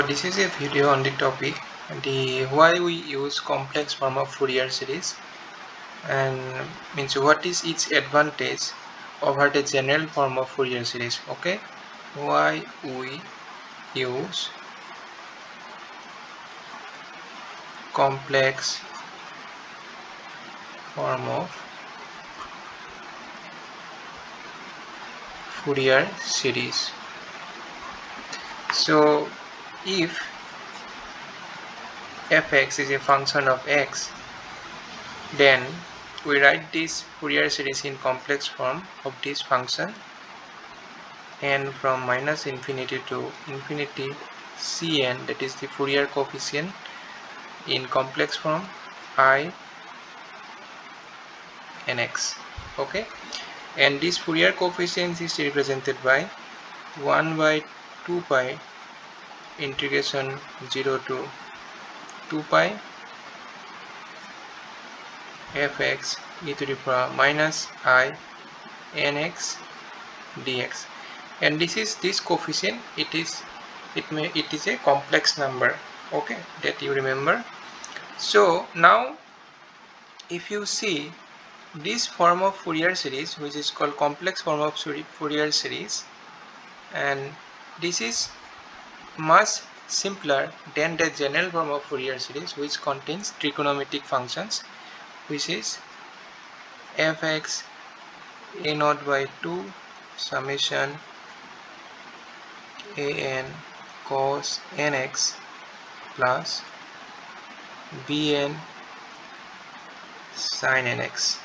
this is a video on the topic the why we use complex form of Fourier series, and means what is its advantage over the general form of Fourier series. Okay, why we use complex form of Fourier series. So if fx is a function of x, then we write this Fourier series in complex form of this function, and from minus infinity to infinity Cn, that is the Fourier coefficient in complex form I and x. Okay, and this Fourier coefficient is represented by 1 by 2 pi integration 0 to 2 pi fx e to the power minus I nx dx, and this coefficient, it is a complex number. Okay, that you remember. So now if you see this form of Fourier series, which is called complex form of Fourier series, and this is much simpler than the general form of Fourier series, which contains trigonometric functions, which is fx a naught by 2 summation an cos nx plus bn sin nx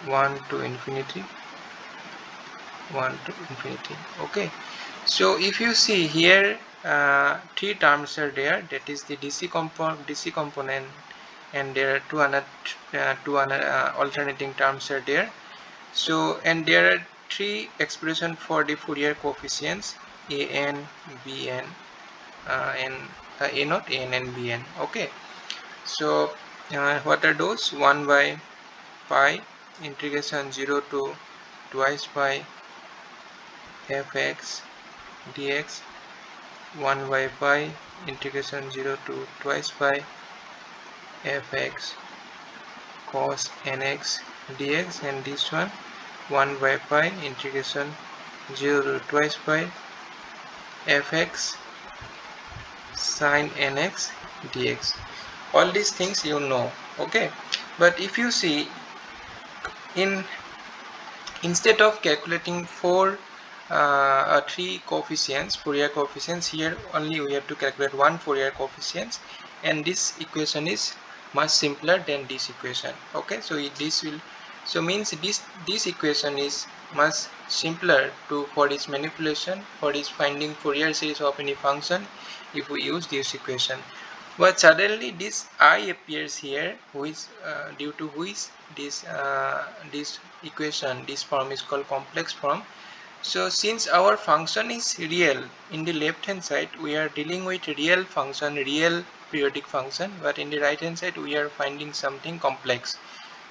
1 to infinity. Okay, so if you see here, three terms are there, that is the DC component, and there are two other alternating terms are there. So, and there are three expression for the Fourier coefficients an, bn, and a naught, an, and bn. Okay, so what are those? 1 by pi integration 0 to twice pi fx dx, 1 by pi integration 0 to twice pi fx cos nx dx, and this one 1 by pi integration 0 to twice pi fx sin nx dx. All these things you know. Okay, but if you see, instead of calculating three coefficients, Fourier coefficients, here only we have to calculate one Fourier coefficient, and this equation is much simpler than this equation. Okay, so means this equation is much simpler for its manipulation, for its finding Fourier series of any function, if we use this equation. But suddenly this I appears here, which due to which this equation, this form is called complex form. So since our function is real, in the left hand side we are dealing with real function, real periodic function, but in the right hand side we are finding something complex.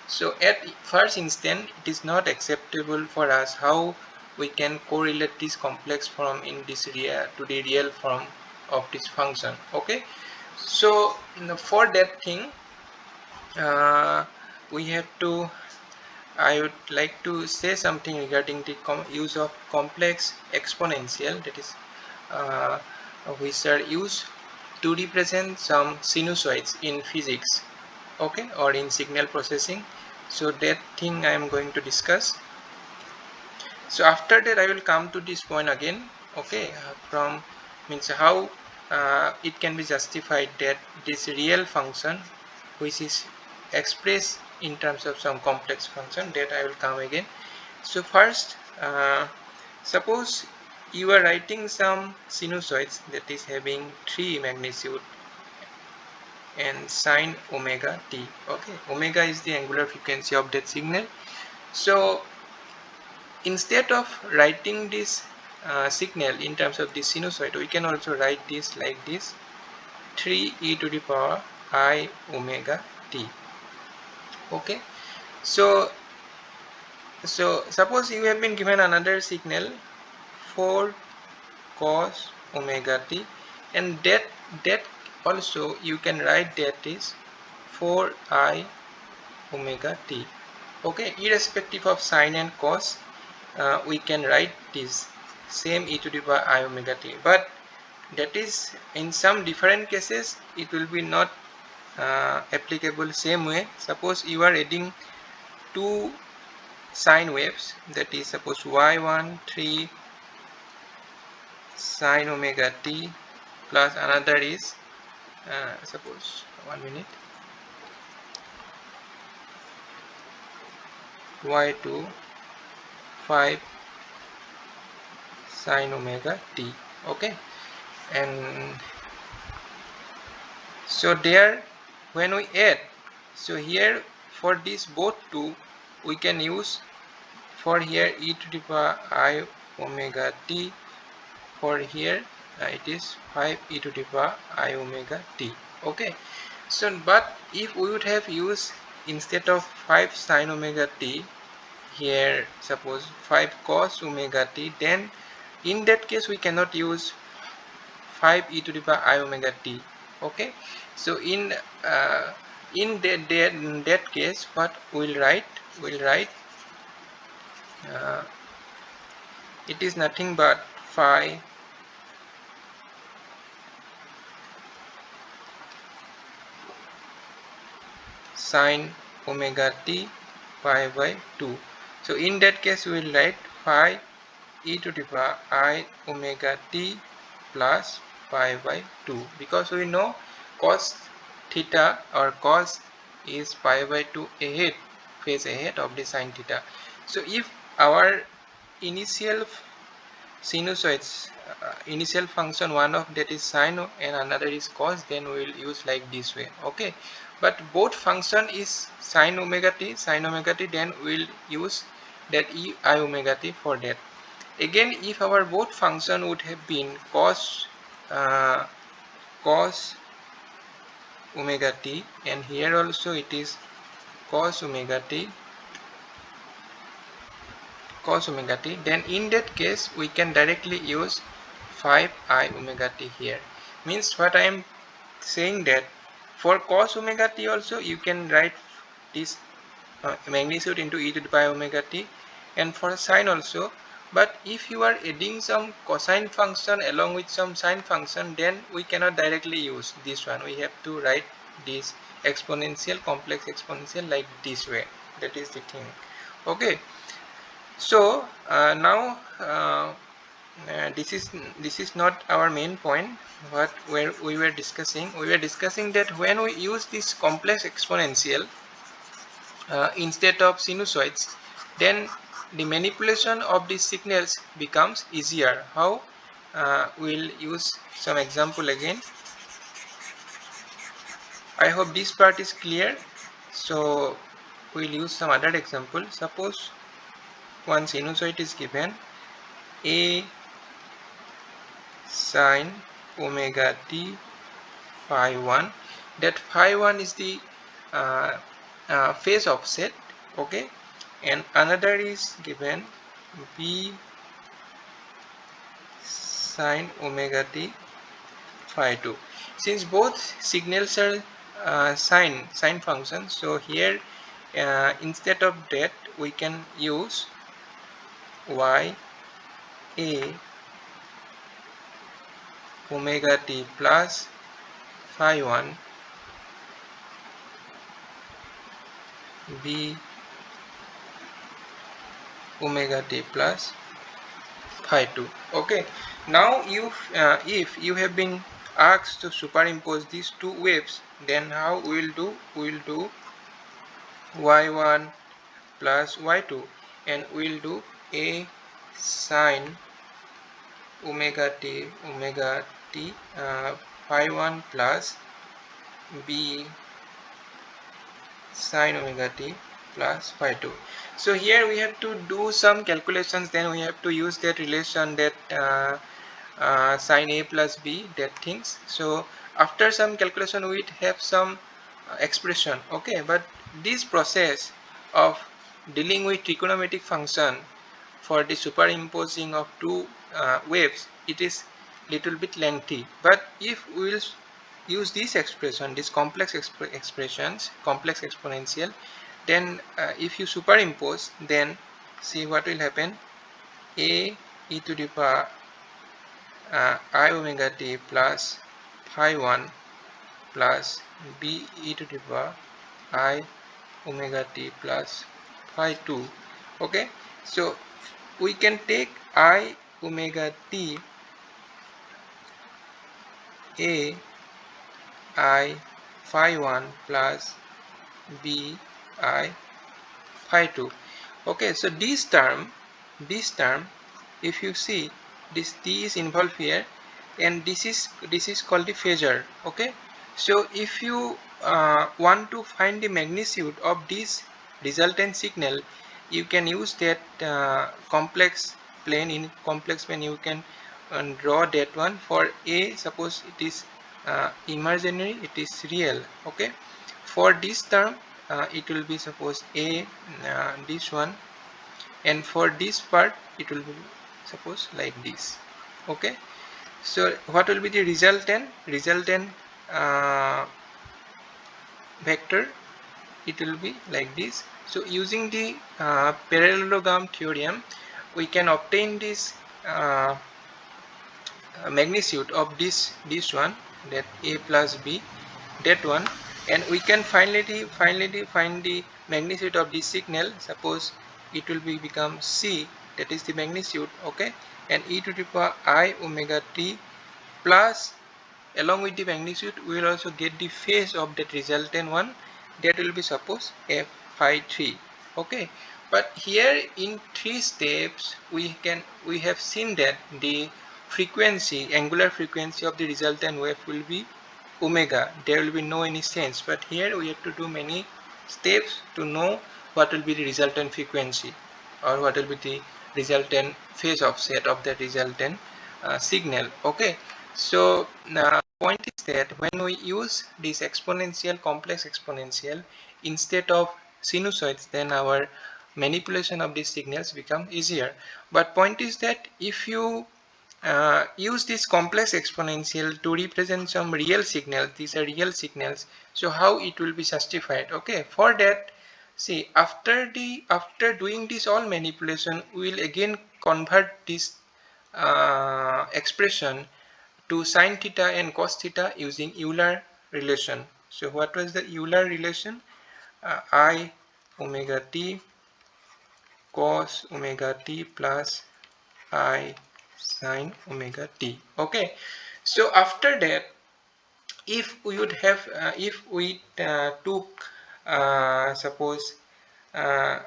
So at first instant it is not acceptable for us how we can correlate this complex form in this to the real form of this function. Okay, so for that thing, we have to, I would like to say something regarding the use of complex exponential, that is which are used to represent some sinusoids in physics, okay, or in signal processing. So that thing I am going to discuss. So after that I will come to this point again. Okay, from means how it can be justified that this real function, which is expressed in terms of some complex function, that I will come again. So first, suppose you are writing some sinusoids that is having 3 magnitude and sine omega t. Okay, omega is the angular frequency of that signal. So instead of writing this signal in terms of this sinusoid, we can also write this like this: 3 e to the power I omega t. Okay, so suppose you have been given another signal 4 cos omega t, and that also you can write that is 4I omega t. Okay, irrespective of sine and cos, we can write this same e to the power I omega t, but that is in some different cases it will be not applicable same way. Suppose you are adding two sine waves, that is suppose y1 3 sine omega t plus another is suppose 1 minute y2 5 sine omega t. Okay, and so there when we add, so here for this both two we can use, for here e to the power I omega t, for here it is 5 e to the power I omega t. Okay, so but if we would have used instead of 5 sine omega t here suppose 5 cos omega t, then in that case we cannot use 5 e to the power I omega t. Okay, so in that case what we'll write uh, it is nothing but 5 sine omega t pi by 2. So in that case we will write 5 e to the power I omega t plus pi by 2, because we know cos theta or cos is pi by 2 ahead, phase ahead of the sine theta. So if our initial sinusoids initial function, one of that is sine and another is cos, then we will use like this way. Okay, but both function is sine omega t, then we will use that e I omega t for that. Again, if our both function would have been cos omega t, and here also it is cos omega t, then in that case we can directly use 5 I omega t here. Means what I am saying that for cos omega t also you can write this magnitude into e to the power omega t, and for sine also. But if you are adding some cosine function along with some sine function, then we cannot directly use this one. We have to write this exponential, complex exponential like this way. That is the thing. Okay, so now this is not our main point. What where we were discussing that when we use this complex exponential instead of sinusoids, then the manipulation of these signals becomes easier. How? We'll use some example again. I hope this part is clear. So we'll use some other example. Suppose one sinusoid is given, a sine omega t phi 1, that phi 1 is the uh, phase offset. Okay, and another is given b sine omega t phi 2. Since both signals are sine functions, so here instead of that we can use y a omega t plus phi 1 b omega t plus phi 2. Okay, now you if you have been asked to superimpose these two waves, then how we will do? We will do y1 plus y2, and we will do a sine omega t phi 1 plus b sine omega t plus phi 2. So here we have to do some calculations, then we have to use that relation, that sine a plus b, that things. So after some calculation we have some expression. Okay, but this process of dealing with trigonometric function for the superimposing of two waves, it is little bit lengthy. But if we will use this expression, this complex expressions, complex exponential, then if you superimpose, then see what will happen. A e to the power I omega t plus phi 1 plus b e to the power I omega t plus phi 2. Okay, so we can take I omega t a I phi 1 plus b I phi 2. Okay, so this term, if you see, this t is involved here, and this is called the phasor. Okay, so if you want to find the magnitude of this resultant signal, you can use that complex plane. In complex plane you can draw that one. For a, suppose it is imaginary, it is real. Okay, for this term it will be suppose a this one, and for this part it will be suppose like this. Okay, so what will be the resultant vector? It will be like this. So using the parallelogram theorem, we can obtain this magnitude of this one, that a plus b, that one, and we can finally find the magnitude of this signal. Suppose it will be become c, that is the magnitude. Okay, and e to the power I omega t plus, along with the magnitude we will also get the phase of that resultant one, that will be suppose f phi 3. Okay, but here in 3 steps we have seen that the frequency, angular frequency of the resultant wave will be omega. There will be no any sense, but here we have to do many steps to know what will be the resultant frequency, or what will be the resultant phase offset of the resultant signal. Okay, so now point is that when we use this exponential, complex exponential instead of sinusoids, then our manipulation of these signals become easier. But point is that if you use this complex exponential to represent some real signals, these are real signals, so how it will be justified? Okay, for that, see, after doing this all manipulation, we will again convert this expression to sine theta and cos theta using Euler relation. So what was the Euler relation? I omega t cos omega t plus I sine omega t. Okay, so after that, if we would have if we took suppose uh,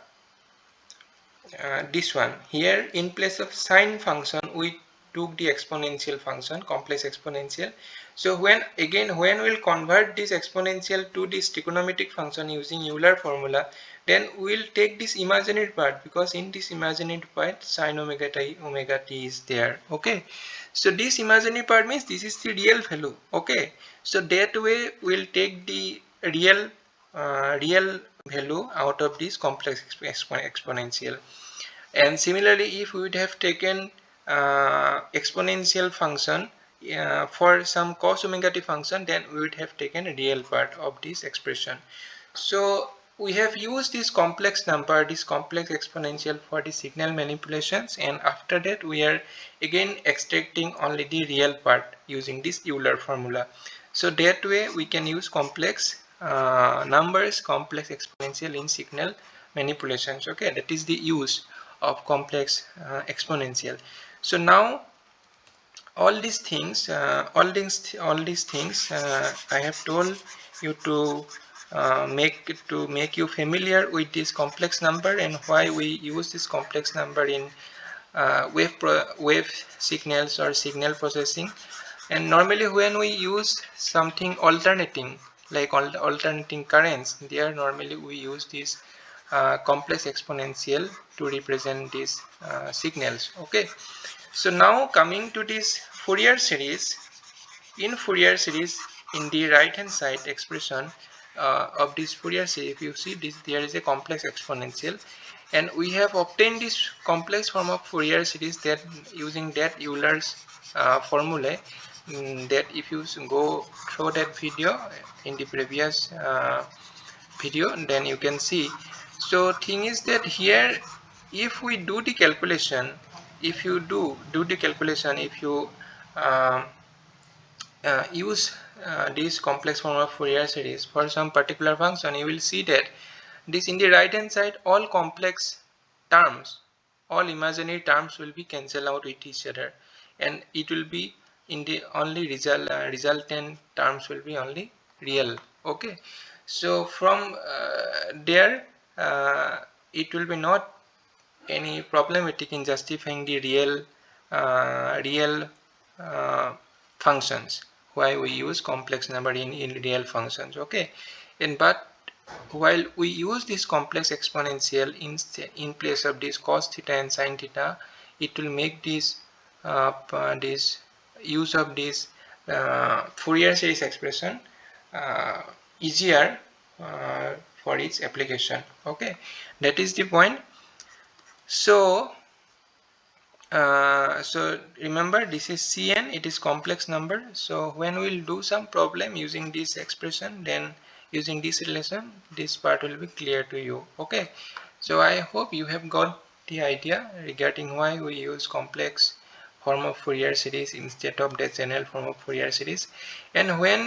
this one here, in place of sine function we took the exponential function, complex exponential. So when we'll convert this exponential to this trigonometric function using Euler formula, then we'll take this imaginary part, because in this imaginary part sine omega t is there. Okay, so this imaginary part means this is the real value. Okay, so that way we'll take the real value out of this complex exponential. And similarly, if we would have taken exponential function for some cos omega t function, then we would have taken a real part of this expression. So we have used this complex number, this complex exponential, for the signal manipulations, and after that we are again extracting only the real part using this Euler formula. So that way we can use complex numbers, complex exponential in signal manipulations. Okay, that is the use of complex exponential. So now all these things I have told you to make you familiar with this complex number, and why we use this complex number in wave signals or signal processing. And normally when we use something alternating, like alternating currents, there normally we use this complex exponential to represent these signals. Okay, so now coming to this Fourier series. In Fourier series, in the right hand side expression of this Fourier series, if you see this, there is a complex exponential, and we have obtained this complex form of Fourier series that using that Euler's formula. That if you go through that video in the previous video, then you can see. So thing is that here, if we do the calculation, if you do the calculation, if you um, use this complex form of Fourier series for some particular function, you will see that this in the right hand side, all complex terms, all imaginary terms will be cancelled out with each other, and it will be in the only resultant terms will be only real. Okay, so from there it will be not any problematic in justifying the real uh, functions, why we use complex number in real functions. Okay, and but while we use this complex exponential in place of this cos theta and sin theta, it will make this this use of this Fourier series expression uh, easier for its application. Okay, that is the point. So so remember, this is Cn, it is complex number. So when we'll do some problem using this expression, then using this relation, this part will be clear to you. Okay, so I hope you have got the idea regarding why we use complex form of Fourier series instead of the general form of Fourier series. And when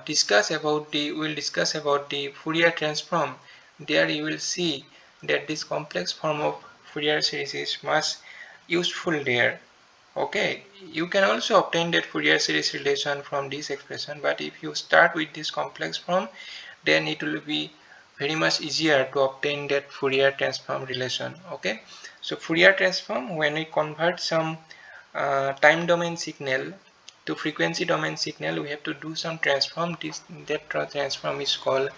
discuss about the we'll discuss about the Fourier transform, there you will see that this complex form of Fourier series is much useful there. Okay, you can also obtain that Fourier series relation from this expression, but if you start with this complex form, then it will be very much easier to obtain that Fourier transform relation. Okay, so Fourier transform, when we convert some time domain signal to frequency domain signal, we have to do some transform. That transform is called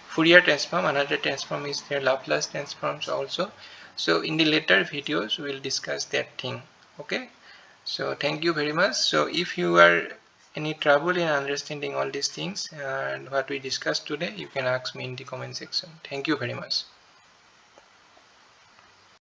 Fourier transform. Another transform is their Laplace transforms also. So in the later videos we will discuss that thing. Okay, so thank you very much. So if you are any trouble in understanding all these things and what we discussed today, you can ask me in the comment section. Thank you very much.